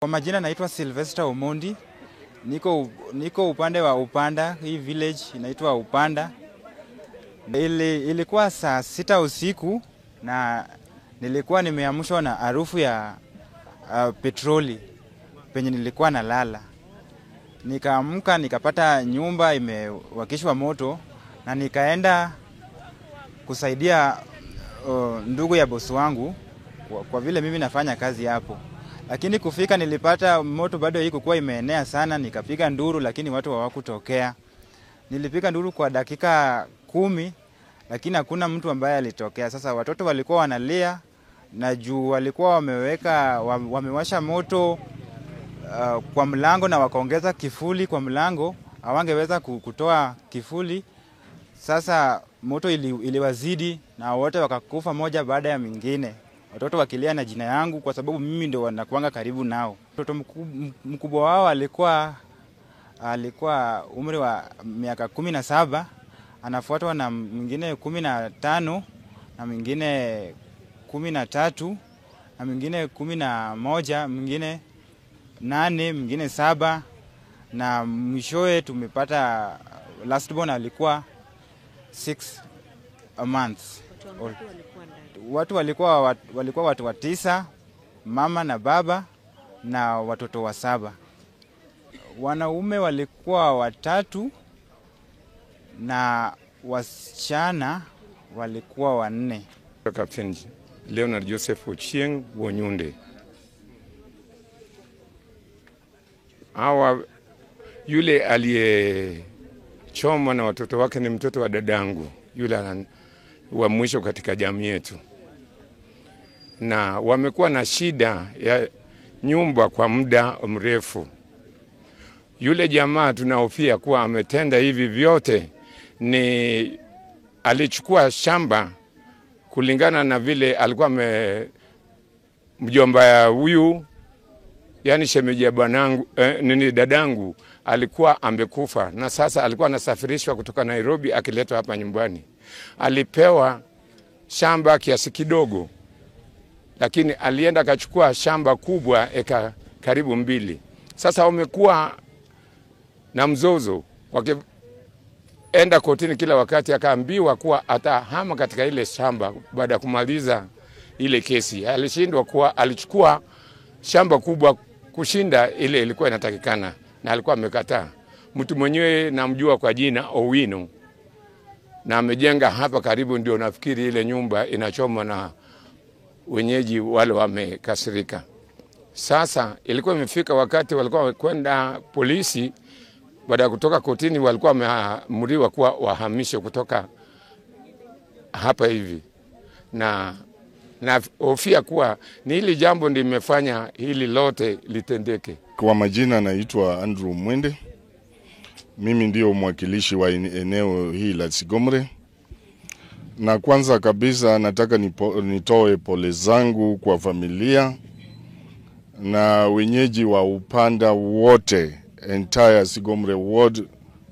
Kwa majina naitwa Sylvester Omondi. Niko upande wa Upanda, hii village inaitwa Upanda. Ilikuwa saa 6 usiku na nilikuwa nimeamshwa na harufu ya petroli penye nilikuwa nalala. Nikaamka nikapata nyumba imewakishwa moto na nikaenda kusaidia ndugu ya bosi wangu kwa vile mimi nafanya kazi hapo. Lakini kufika nilipata moto bado haikuwa imeenea sana, nikapiga nduru lakini watu hawakutokea. Nilipiga nduru kwa dakika 10 lakini hakuna mtu ambaye alitokea. Sasa watoto walikuwa wanalia na juu walikuwa wamewasha moto kwa mlango na wakaongeza kifuli kwa mlango, hawangeweza kutoa kifuli. Sasa moto iliwazidi na wote wakakufa moja baada ya mwingine. Watoto wakilia na jina yangu kwa sababu mimi ndio wanakuanga karibu nao. Mtoto mkubwa wao alikuwa umri wa miaka 17, anafuatwa na mwingine 15 na mwingine 13 na mwingine 11, mwingine 8, mwingine 7 na mwishowe tumepata last born alikuwa 6 months. Watu walikuwa watu 9, mama na baba na watoto 7. Wanaume walikuwa 3 na wasichana walikuwa 4. Captain Leonard Joseph Ochieng Wonyunde. Yule aliyechomwa na watoto wake ni mtoto wa dadangu, yule wa mwisho katika jamii yetu. Na wamekuwa na shida ya nyumba kwa muda mrefu. Yule jamaa tunahofia kuwa ametenda hivi vyote ni alichukua shamba kulingana na vile alikuwa mjomba huyu, yani shemeji ya bwanangu, dadangu alikuwa amekufa na sasa alikuwa anasafirishwa kutoka Nairobi akiletwa hapa nyumbani. Alipewa shamba kiasi kidogo, lakini alienda akachukua shamba kubwa eka karibu 2. Sasa wamekuwa na mzozo, wakienda kotini kila wakati, akaambiwa kuwa atahama katika ile shamba baada ya kumaliza ile kesi. Alishindwa kuwa alichukua shamba kubwa kushinda ile ilikuwa inatakikana na alikuwa amekataa. Mtu mwenyewe namjua kwa jina Owino na amejenga hapa karibu, ndio nafikiri ile nyumba inachomwa na wenyeji wale wamekasirika. Sasa ilikuwa imefika wakati walikuwa kwenda polisi, baada ya kutoka kotini walikuwa wameamriwa kuwa wahamishe kutoka hapa hivi. Na hofia kuwa ni hili jambo ndio imefanya hili lote litendeke. Kwa majina naitwa Andrew Mwende. Mimi ndio mwakilishi wa eneo hii la Sigomre. Na kwanza kabisa nataka nitoe pole zangu kwa familia na wenyeji wa Upanda wote, entire Sigomre ward.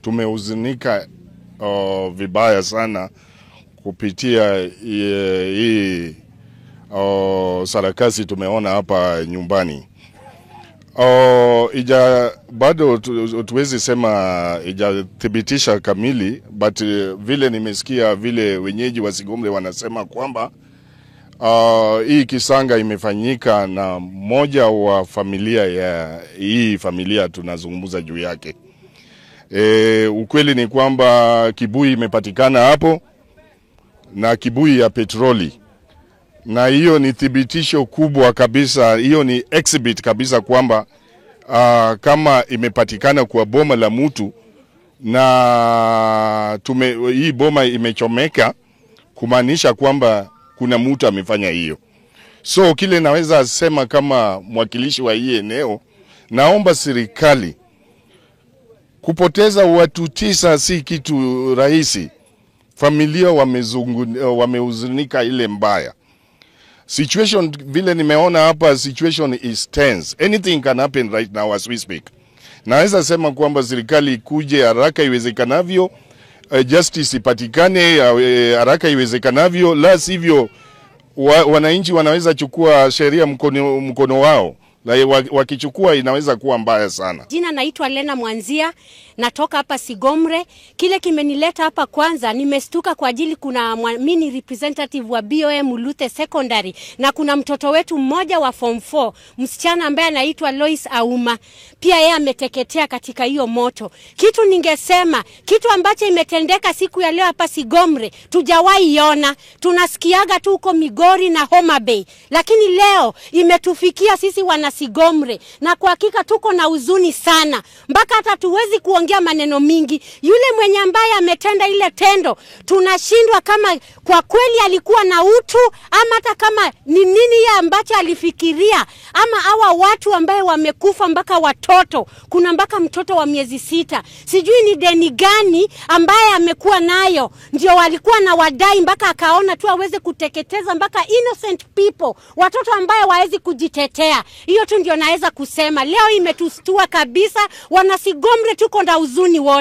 Tumehuzunika vibaya sana kupitia hii sarakasi tumeona hapa nyumbani. Bado tuwezi sema ijathibitisha kamili, but vile nimesikia vile wenyeji wa Sigomre wanasema kwamba hii kisanga imefanyika na moja wa familia ya hii familia tunazungumza juu yake. Ukweli ni kwamba kibui imepatikana hapo na kibui ya petroli. Na hiyo ni thibitisho kubwa kabisa, hiyo ni exhibit kabisa kwamba kama imepatikana kwa boma la mtu na hii boma imechomeka, kumaanisha kwamba kuna mtu amefanya hiyo. So kile naweza sema kama mwakilishi wa hii eneo, naomba serikali, kupoteza watu 9 si kitu rahisi. Familia wamehuzunika ile mbaya. Situation vile nimeona hapa, situation is tense. Anything can happen right now as we speak. Naweza sema kwamba serikali ikuje haraka iwezekanavyo, justice ipatikane haraka iwezekanavyo, la sivyo wananchi wanaweza chukua sheria mkono wao wakichukua inaweza kuwa mbaya sana. Jina naitwa Lena Mwanzia, natoka hapa Sigomre. Kile kimenileta hapa kwanza, nimestuka kwa ajili kuna mini representative wa BOM Ulute Secondary na kuna mtoto wetu mmoja wa form 4, msichana ambaye anaitwa Lois Auma. Pia yeye ameteketea katika hiyo moto. Kitu ningesema, kitu ambacho imetendeka siku ya leo hapa Sigomre, tujawahi iona. Tunasikiaga tu uko Migori na Homa Bay. Lakini leo imetufikia sisi wana Sigomre na kwa hakika tuko na huzuni sana. Mpaka hata tuwezi kuongea maneno mingi. Yule mwenye ambaye ametenda ile tendo, tunashindwa kama kwa kweli alikuwa na utu ama hata kama ni nini ya ambacho alifikiria, ama hawa watu ambaye wamekufa mpaka watoto. Kuna mpaka mtoto wa miezi 6. Sijui ni deni gani ambaye amekuwa nayo. Ndio walikuwa na wadai mpaka akaona tu aweze kuteketeza mpaka innocent people, watoto ambaye waezi kujitetea. Hiyo tu ndio naweza kusema. Leo imetustua kabisa. Wana Sigomre tuko na huzuni wote.